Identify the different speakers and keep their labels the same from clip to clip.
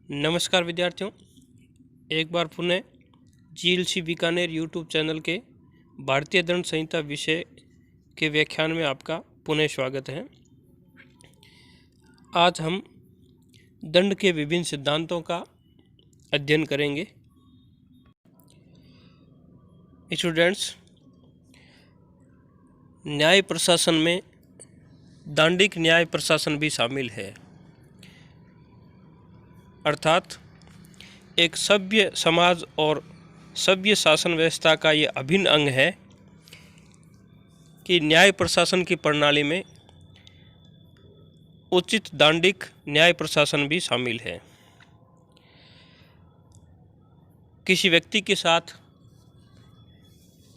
Speaker 1: नमस्कार विद्यार्थियों, एक बार पुनः जीएलसी बीकानेर यूट्यूब चैनल के भारतीय दंड संहिता विषय के व्याख्यान में आपका पुनः स्वागत है। आज हम दंड के विभिन्न सिद्धांतों का अध्ययन करेंगे। स्टूडेंट्स, न्याय प्रशासन में दांडिक न्याय प्रशासन भी शामिल है, अर्थात एक सभ्य समाज और सभ्य शासन व्यवस्था का ये अभिन्न अंग है कि न्याय प्रशासन की प्रणाली में उचित दांडिक न्याय प्रशासन भी शामिल है। किसी व्यक्ति के साथ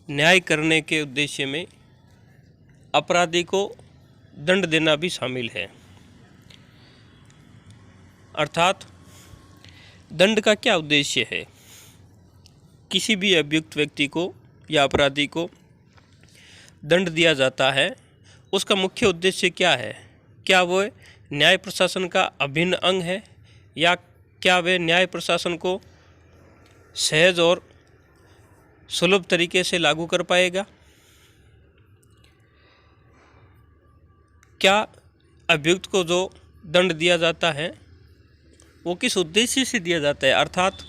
Speaker 1: न्याय करने के उद्देश्य में अपराधी को दंड देना भी शामिल है। अर्थात दंड का क्या उद्देश्य है? किसी भी अभियुक्त व्यक्ति को या अपराधी को दंड दिया जाता है, उसका मुख्य उद्देश्य क्या है? क्या वह न्याय प्रशासन का अभिन्न अंग है या क्या वह न्याय प्रशासन को सहज और सुलभ तरीके से लागू कर पाएगा? क्या अभियुक्त को जो दंड दिया जाता है वो किस उद्देश्य से दिया जाता है? अर्थात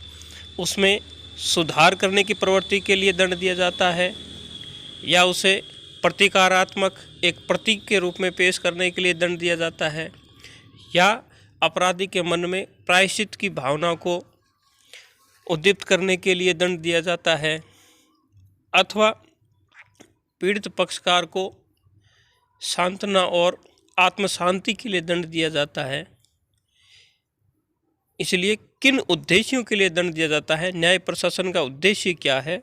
Speaker 1: उसमें सुधार करने की प्रवृत्ति के लिए दंड दिया जाता है या उसे प्रतिकारात्मक एक प्रतीक के रूप में पेश करने के लिए दंड दिया जाता है या अपराधी के मन में प्रायश्चित की भावना को उद्दीप्त करने के लिए दंड दिया जाता है अथवा पीड़ित पक्षकार को सांत्वना और आत्मशांति के लिए दंड दिया जाता है। इसलिए किन उद्देश्यों के लिए दंड दिया जाता है, न्याय प्रशासन का उद्देश्य क्या है,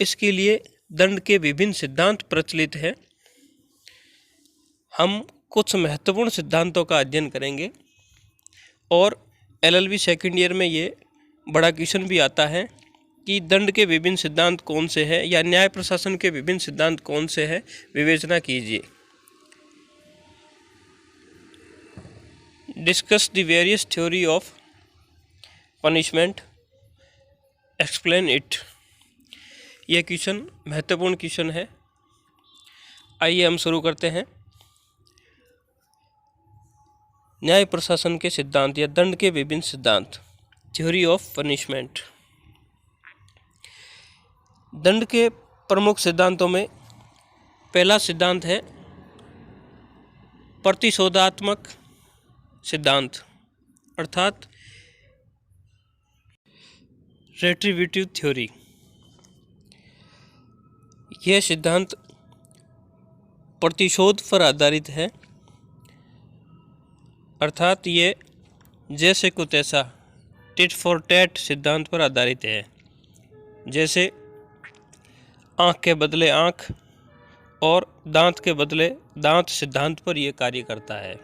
Speaker 1: इसके लिए दंड के विभिन्न सिद्धांत प्रचलित हैं। हम कुछ महत्वपूर्ण सिद्धांतों का अध्ययन करेंगे और एलएलबी सेकंड ईयर में ये बड़ा क्वेश्चन भी आता है कि दंड के विभिन्न सिद्धांत कौन से हैं या न्याय प्रशासन के विभिन्न सिद्धांत कौन से हैं, विवेचना कीजिए। Discuss the various theory of punishment, explain it. यह क्वेश्चन महत्वपूर्ण क्वेश्चन है। आइए हम शुरू करते हैं। न्याय प्रशासन के सिद्धांत या दंड के विभिन्न सिद्धांत, थ्योरी ऑफ पनिशमेंट। दंड के प्रमुख सिद्धांतों में पहला सिद्धांत है प्रतिशोधात्मक सिद्धांत, अर्थात रेट्रिब्यूटिव थ्योरी। यह सिद्धांत प्रतिशोध पर आधारित है, अर्थात ये जैसे को तैसा टिट फॉर टैट सिद्धांत पर आधारित है। जैसे आँख के बदले आँख और दांत के बदले दांत सिद्धांत पर यह कार्य करता है।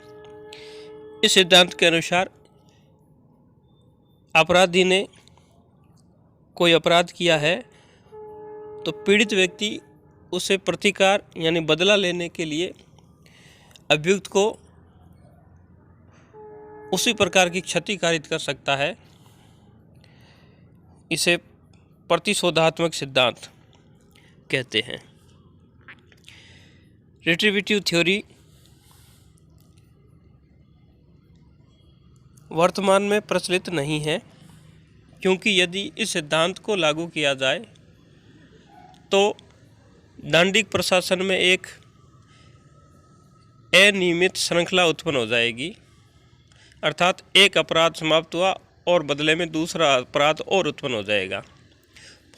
Speaker 1: इस सिद्धांत के अनुसार अपराधी ने कोई अपराध किया है तो पीड़ित व्यक्ति उसे प्रतिकार यानी बदला लेने के लिए अभियुक्त को उसी प्रकार की क्षति कारित कर सकता है। इसे प्रतिशोधात्मक सिद्धांत कहते हैं। रेट्रिब्यूटिव थ्योरी वर्तमान में प्रचलित नहीं है, क्योंकि यदि इस सिद्धांत को लागू किया जाए तो दांडिक प्रशासन में एक अनियमित श्रृंखला उत्पन्न हो जाएगी। अर्थात एक अपराध समाप्त हुआ और बदले में दूसरा अपराध और उत्पन्न हो जाएगा।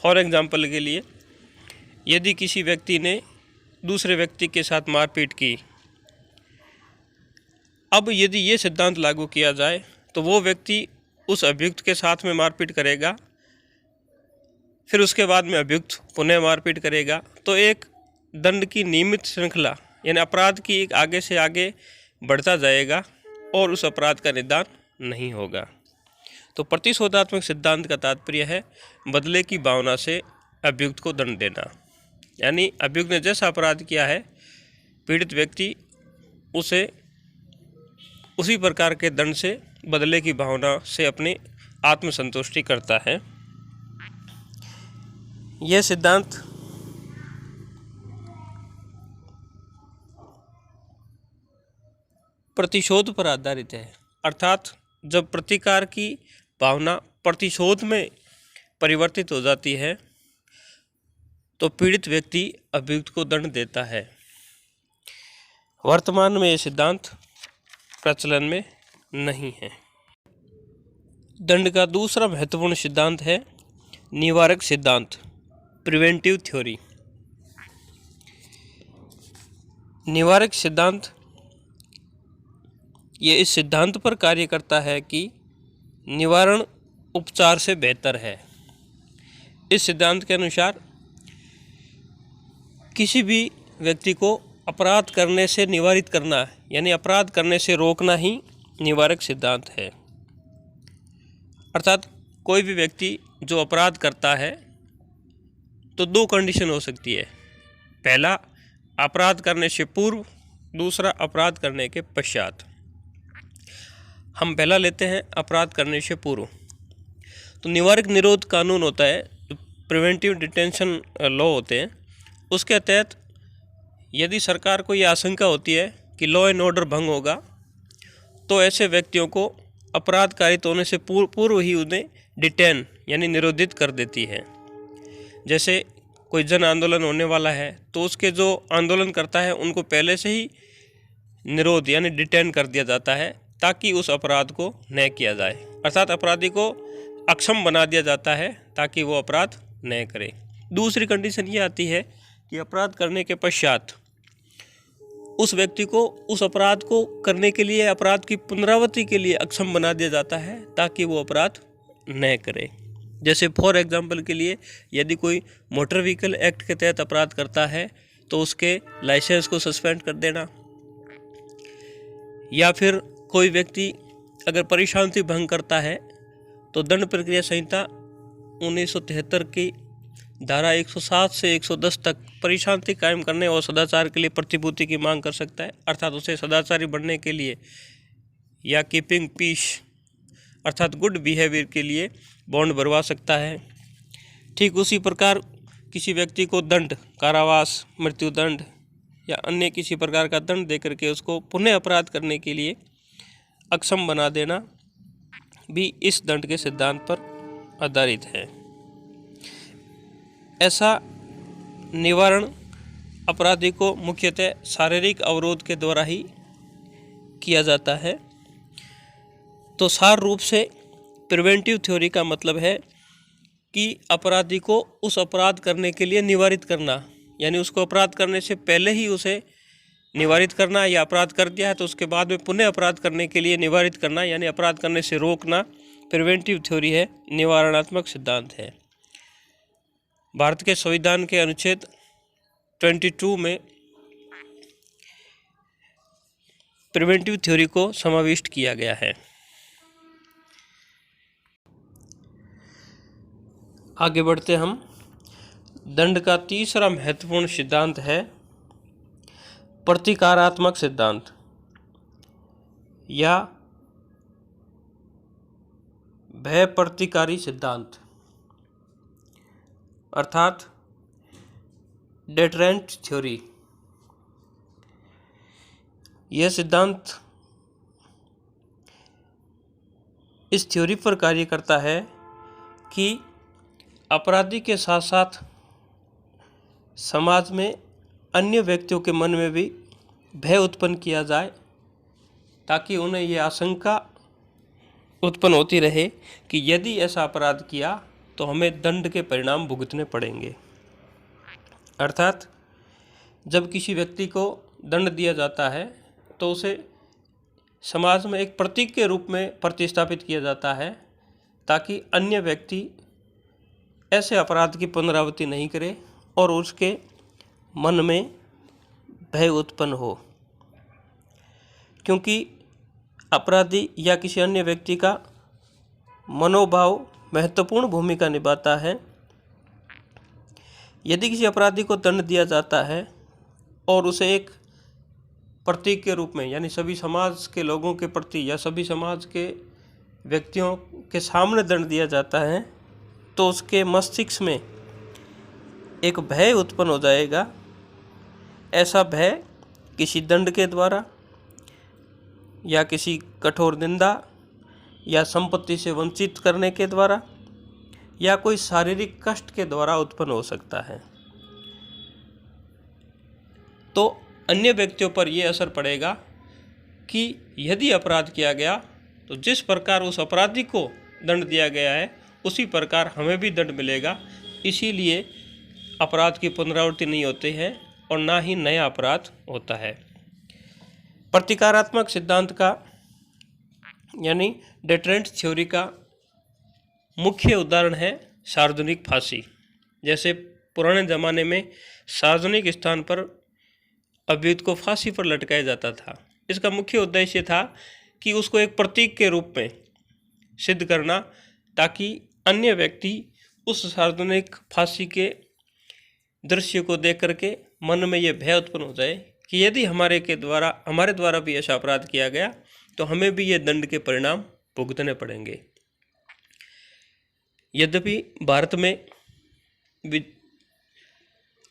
Speaker 1: फॉर एग्जाम्पल के लिए, यदि किसी व्यक्ति ने दूसरे व्यक्ति के साथ मारपीट की, अब यदि ये सिद्धांत लागू किया जाए तो वो व्यक्ति उस अभियुक्त के साथ में मारपीट करेगा, फिर उसके बाद में अभियुक्त पुनः मारपीट करेगा, तो एक दंड की नियमित श्रृंखला यानी अपराध की एक आगे से आगे बढ़ता जाएगा और उस अपराध का निदान नहीं होगा। तो प्रतिशोधात्मक सिद्धांत का तात्पर्य है बदले की भावना से अभियुक्त को दंड देना। यानी अभियुक्त ने जैसा अपराध किया है, पीड़ित व्यक्ति उसे उसी प्रकार के दंड से बदले की भावना से अपनी आत्मसंतुष्टि करता है। यह सिद्धांत प्रतिशोध पर आधारित है, अर्थात जब प्रतिकार की भावना प्रतिशोध में परिवर्तित हो जाती है तो पीड़ित व्यक्ति अभियुक्त को दंड देता है। वर्तमान में यह सिद्धांत प्रचलन में नहीं है। दंड का दूसरा महत्वपूर्ण सिद्धांत है निवारक सिद्धांत, प्रिवेंटिव थ्योरी। निवारक सिद्धांत ये इस सिद्धांत पर कार्य करता है कि निवारण उपचार से बेहतर है। इस सिद्धांत के अनुसार किसी भी व्यक्ति को अपराध करने से निवारित करना, यानी अपराध करने से रोकना ही निवारक सिद्धांत है। अर्थात कोई भी व्यक्ति जो अपराध करता है तो दो कंडीशन हो सकती है। पहला, अपराध करने से पूर्व, दूसरा अपराध करने के पश्चात। हम पहला लेते हैं अपराध करने से पूर्व। तो निवारक निरोध कानून होता है, प्रिवेंटिव डिटेंशन लॉ होते हैं, उसके तहत यदि सरकार को ये आशंका होती है कि लॉ एंड ऑर्डर भंग होगा तो ऐसे व्यक्तियों को अपराध कारित होने से पूर्व ही उन्हें डिटेन यानी निरोधित कर देती है। जैसे कोई जन आंदोलन होने वाला है तो उसके जो आंदोलन करता है उनको पहले से ही निरोध यानी डिटेन कर दिया जाता है ताकि उस अपराध को न किया जाए, अर्थात अपराधी को अक्षम बना दिया जाता है ताकि वो अपराध न करे। दूसरी कंडीशन ये आती है कि अपराध करने के पश्चात उस व्यक्ति को उस अपराध को करने के लिए, अपराध की पुनरावृत्ति के लिए अक्षम बना दिया जाता है ताकि वो अपराध न करे। जैसे फॉर एग्जाम्पल के लिए यदि कोई मोटर व्हीकल एक्ट के तहत अपराध करता है तो उसके लाइसेंस को सस्पेंड कर देना, या फिर कोई व्यक्ति अगर परिशांति भंग करता है तो दंड प्रक्रिया संहिता 1973 की धारा 107 से 110 तक परिशांति कायम करने और सदाचार के लिए प्रतिभूति की मांग कर सकता है, अर्थात उसे सदाचारी बनने के लिए या कीपिंग पीस अर्थात गुड बिहेवियर के लिए बॉन्ड भरवा सकता है। ठीक उसी प्रकार किसी व्यक्ति को दंड, कारावास, मृत्युदंड या अन्य किसी प्रकार का दंड देकर के उसको पुनः अपराध करने के लिए अक्षम बना देना भी इस दंड के सिद्धांत पर आधारित है। ऐसा निवारण अपराधी को मुख्यतः शारीरिक अवरोध के द्वारा ही किया जाता है। तो सार रूप से प्रिवेंटिव थ्योरी का मतलब है कि अपराधी को उस अपराध करने के लिए निवारित करना, यानी उसको अपराध करने से पहले ही उसे निवारित करना, या अपराध कर दिया है तो उसके बाद में पुनः अपराध करने के लिए निवारित करना, यानी अपराध करने से रोकना प्रिवेंटिव थ्योरी है, निवारणात्मक सिद्धांत है। भारत के संविधान के अनुच्छेद 22 में प्रिवेंटिव थ्योरी को समाविष्ट किया गया है। आगे बढ़ते हम। दंड का तीसरा महत्वपूर्ण सिद्धांत है प्रतिकारात्मक सिद्धांत या भय प्रतिकारी सिद्धांत, अर्थात डेटरेंट थ्योरी। यह सिद्धांत इस थ्योरी पर कार्य करता है कि अपराधी के साथ साथ समाज में अन्य व्यक्तियों के मन में भी भय उत्पन्न किया जाए ताकि उन्हें ये आशंका उत्पन्न होती रहे कि यदि ऐसा अपराध किया तो हमें दंड के परिणाम भुगतने पड़ेंगे। अर्थात जब किसी व्यक्ति को दंड दिया जाता है तो उसे समाज में एक प्रतीक के रूप में प्रतिस्थापित किया जाता है ताकि अन्य व्यक्ति ऐसे अपराध की पुनरावृत्ति नहीं करे और उसके मन में भय उत्पन्न हो, क्योंकि अपराधी या किसी अन्य व्यक्ति का मनोभाव महत्वपूर्ण भूमिका निभाता है। यदि किसी अपराधी को दंड दिया जाता है और उसे एक प्रतीक के रूप में, यानी सभी समाज के लोगों के प्रति या सभी समाज के व्यक्तियों के सामने दंड दिया जाता है तो उसके मस्तिष्क में एक भय उत्पन्न हो जाएगा। ऐसा भय किसी दंड के द्वारा या किसी कठोर निंदा या संपत्ति से वंचित करने के द्वारा या कोई शारीरिक कष्ट के द्वारा उत्पन्न हो सकता है। तो अन्य व्यक्तियों पर यह असर पड़ेगा कि यदि अपराध किया गया तो जिस प्रकार उस अपराधी को दंड दिया गया है उसी प्रकार हमें भी दंड मिलेगा। इसीलिए अपराध की पुनरावृत्ति नहीं होती है और ना ही नया अपराध होता है। प्रतिकारात्मक सिद्धांत का यानी डेटरेंट थ्योरी का मुख्य उदाहरण है सार्वजनिक फांसी। जैसे पुराने ज़माने में सार्वजनिक स्थान पर अभियुक्त को फांसी पर लटकाया जाता था। इसका मुख्य उद्देश्य था कि उसको एक प्रतीक के रूप में सिद्ध करना, ताकि अन्य व्यक्ति उस सार्वजनिक फांसी के दृश्य को देख करके मन में यह भय उत्पन्न हो जाए कि यदि हमारे द्वारा भी ऐसा अपराध किया गया तो हमें भी ये दंड के परिणाम भुगतने पड़ेंगे। यद्यपि भारत में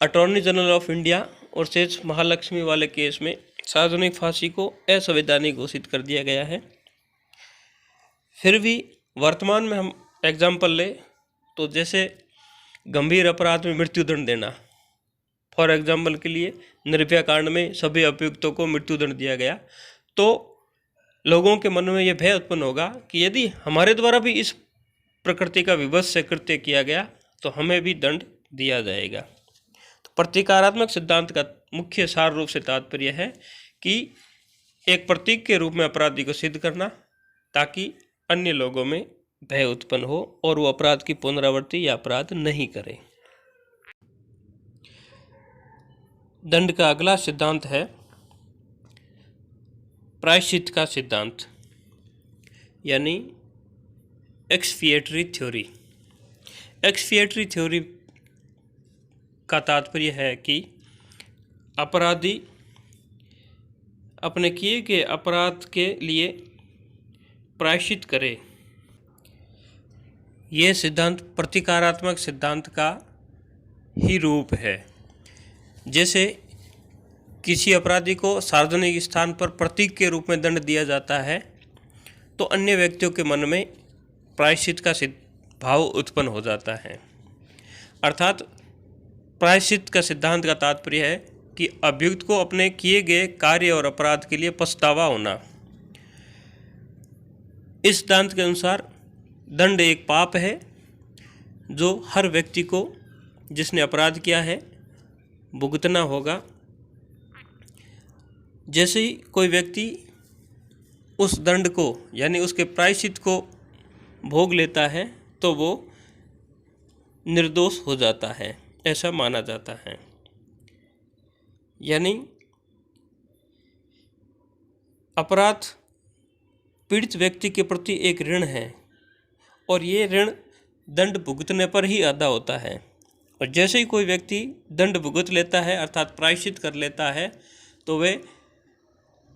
Speaker 1: अटॉर्नी जनरल ऑफ इंडिया और सेठ महालक्ष्मी वाले केस में सार्वजनिक फांसी को असंवैधानिक घोषित कर दिया गया है, फिर भी वर्तमान में हम एग्जाम्पल ले तो जैसे गंभीर अपराध में मृत्युदंड देना, फॉर एग्जाम्पल के लिए निर्भया कांड में सभी अभियुक्तों को मृत्युदंड दिया गया, तो लोगों के मन में यह भय उत्पन्न होगा कि यदि हमारे द्वारा भी इस प्रकृति का विभत्स कृत्य किया गया तो हमें भी दंड दिया जाएगा। तो प्रतिकारात्मक सिद्धांत का मुख्य सार रूप से तात्पर्य है कि एक प्रतीक के रूप में अपराधी को सिद्ध करना, ताकि अन्य लोगों में भय उत्पन्न हो और वो अपराध की पुनरावृत्ति या अपराध नहीं करें। दंड का अगला सिद्धांत है प्रायश्चित का सिद्धांत यानी एक्सपिएटरी थ्योरी। एक्सपिएटरी थ्योरी का तात्पर्य है कि अपराधी अपने किए गए अपराध के लिए प्रायश्चित करे। यह सिद्धांत प्रतिकारात्मक सिद्धांत का ही रूप है। जैसे किसी अपराधी को सार्वजनिक स्थान पर प्रतीक के रूप में दंड दिया जाता है तो अन्य व्यक्तियों के मन में प्रायश्चित का भाव उत्पन्न हो जाता है। अर्थात प्रायश्चित का सिद्धांत का तात्पर्य है कि अभियुक्त को अपने किए गए कार्य और अपराध के लिए पछतावा होना। इस सिद्धांत के अनुसार दंड एक पाप है जो हर व्यक्ति को जिसने अपराध किया है भुगतना होगा। जैसे ही कोई व्यक्ति उस दंड को यानी उसके प्रायश्चित को भोग लेता है तो वो निर्दोष हो जाता है, ऐसा माना जाता है। यानी अपराध पीड़ित व्यक्ति के प्रति एक ऋण है और ये ऋण दंड भुगतने पर ही अदा होता है। और जैसे ही कोई व्यक्ति दंड भुगत लेता है अर्थात प्रायश्चित कर लेता है तो वे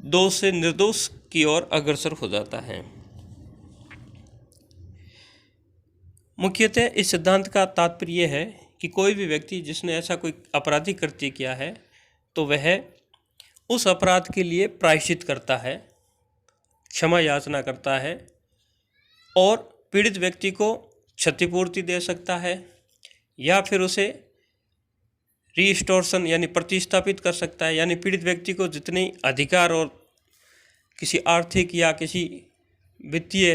Speaker 1: दोष से निर्दोष की ओर अग्रसर हो जाता है। मुख्यतः इस सिद्धांत का तात्पर्य है कि कोई भी व्यक्ति जिसने ऐसा कोई आपराधिक कृत्य किया है तो वह उस अपराध के लिए प्रायश्चित करता है, क्षमा याचना करता है और पीड़ित व्यक्ति को क्षतिपूर्ति दे सकता है या फिर उसे रीस्टोरेशन यानी प्रतिस्थापित कर सकता है। यानी पीड़ित व्यक्ति को जितने अधिकार और किसी आर्थिक या किसी वित्तीय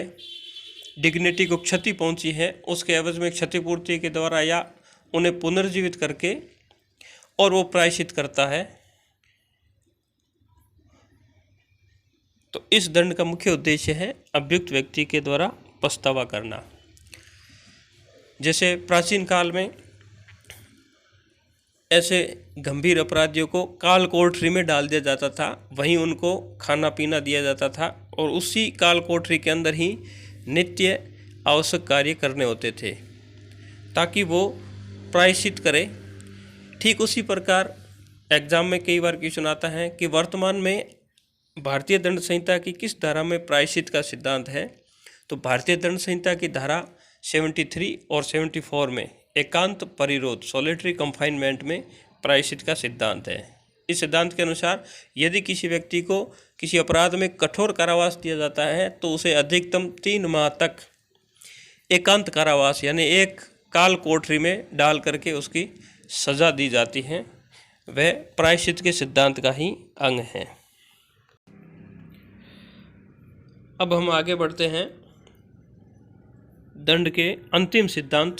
Speaker 1: डिग्निटी को क्षति पहुंची है उसके एवज में क्षतिपूर्ति के द्वारा या उन्हें पुनर्जीवित करके और वो प्रायश्चित करता है। तो इस दंड का मुख्य उद्देश्य है अभियुक्त व्यक्ति के द्वारा पछतावा करना। जैसे प्राचीन काल में ऐसे गंभीर अपराधियों को काल कोठरी में डाल दिया जाता था, वहीं उनको खाना पीना दिया जाता था और उसी काल कोठरी के अंदर ही नित्य आवश्यक कार्य करने होते थे ताकि वो प्रायश्चित करे। ठीक उसी प्रकार एग्जाम में कई बार क्वेश्चन आता है कि वर्तमान में भारतीय दंड संहिता की किस धारा में प्रायश्चित का सिद्धांत है। तो भारतीय दंड संहिता की धारा 73 और 74 में एकांत परिरोध सॉलिटरी कंफाइनमेंट में प्रायश्चित का सिद्धांत है। इस सिद्धांत के अनुसार यदि किसी व्यक्ति को किसी अपराध में कठोर कारावास दिया जाता है तो उसे अधिकतम 3 माह तक एकांत कारावास यानी एक काल कोठरी में डाल करके उसकी सज़ा दी जाती है। वह प्रायश्चित के सिद्धांत का ही अंग है। अब हम आगे बढ़ते हैं दंड के अंतिम सिद्धांत,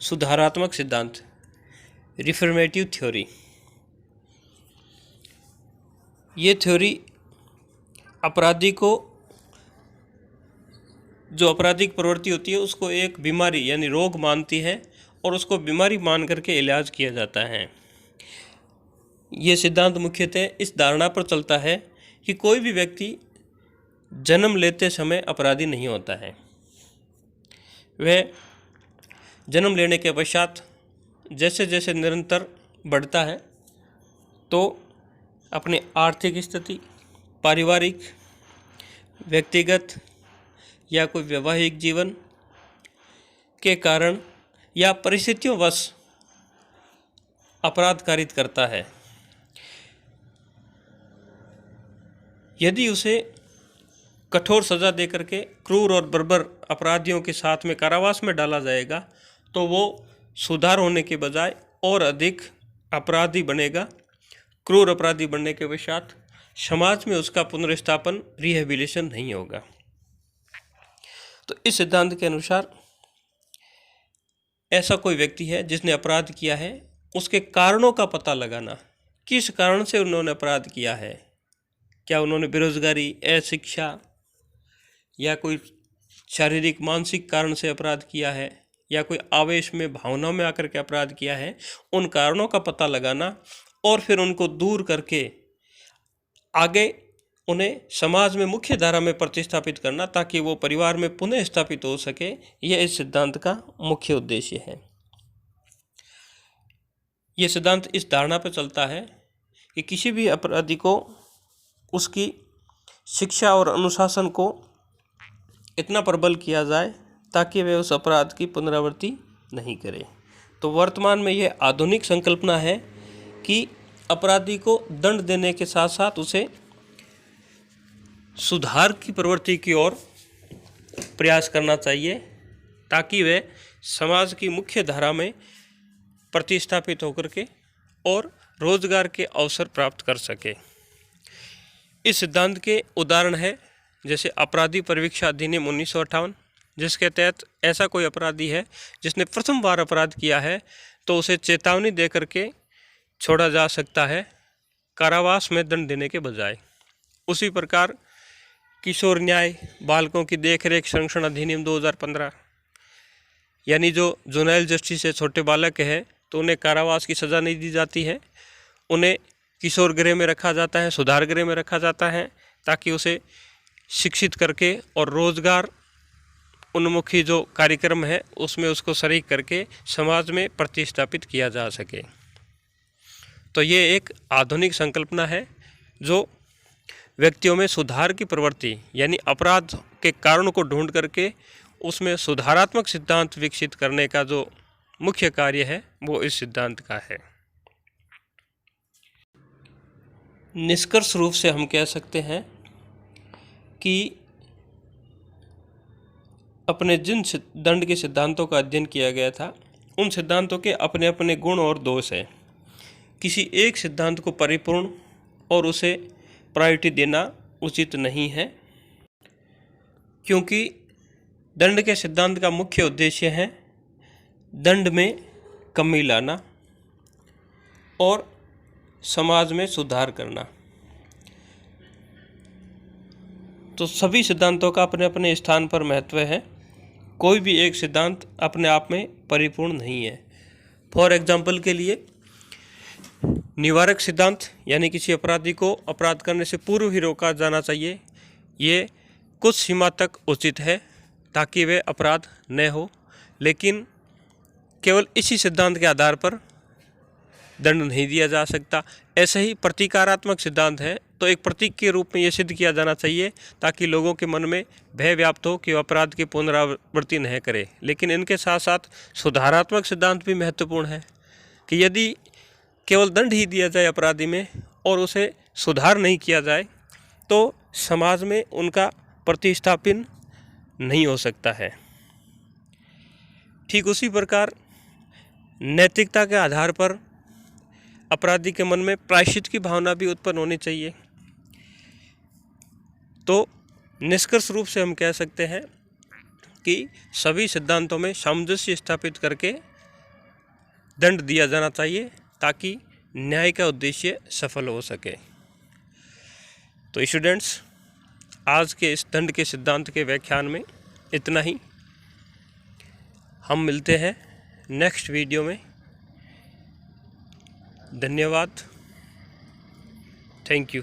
Speaker 1: सुधारात्मक सिद्धांत, रिफॉर्मेटिव थ्योरी। ये थ्योरी अपराधी को जो आपराधिक प्रवृत्ति होती है उसको एक बीमारी यानी रोग मानती है और उसको बीमारी मान करके इलाज किया जाता है। ये सिद्धांत मुख्यतः इस धारणा पर चलता है कि कोई भी व्यक्ति जन्म लेते समय अपराधी नहीं होता है। वह जन्म लेने के पश्चात जैसे जैसे निरंतर बढ़ता है तो अपनी आर्थिक स्थिति, पारिवारिक, व्यक्तिगत या कोई वैवाहिक जीवन के कारण या परिस्थितियों वश अपराध कारित करता है। यदि उसे कठोर सज़ा दे करके क्रूर और बर्बर अपराधियों के साथ में कारावास में डाला जाएगा तो वो सुधार होने के बजाय और अधिक अपराधी बनेगा। क्रूर अपराधी बनने के पश्चात समाज में उसका पुनर्स्थापन, रिहेबिलिटेशन नहीं होगा। तो इस सिद्धांत के अनुसार ऐसा कोई व्यक्ति है जिसने अपराध किया है, उसके कारणों का पता लगाना, किस कारण से उन्होंने अपराध किया है, क्या उन्होंने बेरोजगारी, अशिक्षा या कोई शारीरिक मानसिक कारण से अपराध किया है या कोई आवेश में, भावनाओं में आकर के अपराध किया है, उन कारणों का पता लगाना और फिर उनको दूर करके आगे उन्हें समाज में मुख्य धारा में प्रतिस्थापित करना ताकि वो परिवार में पुनः स्थापित हो सके। यह इस सिद्धांत का मुख्य उद्देश्य है। ये सिद्धांत इस धारणा पर चलता है कि किसी भी अपराधी को उसकी शिक्षा और अनुशासन को इतना प्रबल किया जाए ताकि वह उस अपराध की पुनरावृत्ति नहीं करे। तो वर्तमान में यह आधुनिक संकल्पना है कि अपराधी को दंड देने के साथ साथ उसे सुधार की प्रवृत्ति की ओर प्रयास करना चाहिए ताकि वह समाज की मुख्य धारा में प्रतिस्थापित होकर के और रोजगार के अवसर प्राप्त कर सके। इस सिद्धांत के उदाहरण है जैसे अपराधी परिवीक्षा अधिनियम 1958, जिसके तहत ऐसा कोई अपराधी है जिसने प्रथम बार अपराध किया है तो उसे चेतावनी दे करके छोड़ा जा सकता है कारावास में दंड देने के बजाय। उसी प्रकार किशोर न्याय बालकों की देखरेख संरक्षण अधिनियम 2015, यानी जो जुवेनाइल जस्टिस से छोटे बालक है तो उन्हें कारावास की सज़ा नहीं दी जाती है, उन्हें किशोर गृह में रखा जाता है, सुधार गृह में रखा जाता है ताकि उसे शिक्षित करके और रोजगार उन्मुखी जो कार्यक्रम है उसमें उसको शरीक करके समाज में प्रतिस्थापित किया जा सके। तो ये एक आधुनिक संकल्पना है जो व्यक्तियों में सुधार की प्रवृत्ति यानी अपराध के कारणों को ढूंढ करके उसमें सुधारात्मक सिद्धांत विकसित करने का जो मुख्य कार्य है वो इस सिद्धांत का है। निष्कर्ष रूप से हम कह सकते हैं कि अपने जिन दंड के सिद्धांतों का अध्ययन किया गया था उन सिद्धांतों के अपने अपने गुण और दोष हैं। किसी एक सिद्धांत को परिपूर्ण और उसे प्रायोरिटी देना उचित नहीं है, क्योंकि दंड के सिद्धांत का मुख्य उद्देश्य है दंड में कमी लाना और समाज में सुधार करना। तो सभी सिद्धांतों का अपने अपने स्थान पर महत्व है, कोई भी एक सिद्धांत अपने आप में परिपूर्ण नहीं है। फॉर एग्जाम्पल के लिए निवारक सिद्धांत यानी किसी अपराधी को अपराध करने से पूर्व ही रोका जाना चाहिए, ये कुछ सीमा तक उचित है ताकि वे अपराध न हो, लेकिन केवल इसी सिद्धांत के आधार पर दंड नहीं दिया जा सकता। ऐसे ही प्रतीकात्मक सिद्धांत है, तो एक प्रतीक के रूप में ये सिद्ध किया जाना चाहिए ताकि लोगों के मन में भय व्याप्त हो कि अपराध की पुनरावृत्ति नहीं करे। लेकिन इनके साथ साथ सुधारात्मक सिद्धांत भी महत्वपूर्ण है कि यदि केवल दंड ही दिया जाए अपराधी में और उसे सुधार नहीं किया जाए तो समाज में उनका प्रतिस्थापन नहीं हो सकता है। ठीक उसी प्रकार नैतिकता के आधार पर अपराधी के मन में प्रायश्चित की भावना भी उत्पन्न होनी चाहिए। तो निष्कर्ष रूप से हम कह सकते हैं कि सभी सिद्धांतों में सामंजस्य स्थापित करके दंड दिया जाना चाहिए ताकि न्याय का उद्देश्य सफल हो सके। तो स्टूडेंट्स, आज के इस दंड के सिद्धांत के व्याख्यान में इतना ही। हम मिलते हैं नेक्स्ट वीडियो में। धन्यवाद। Thank you.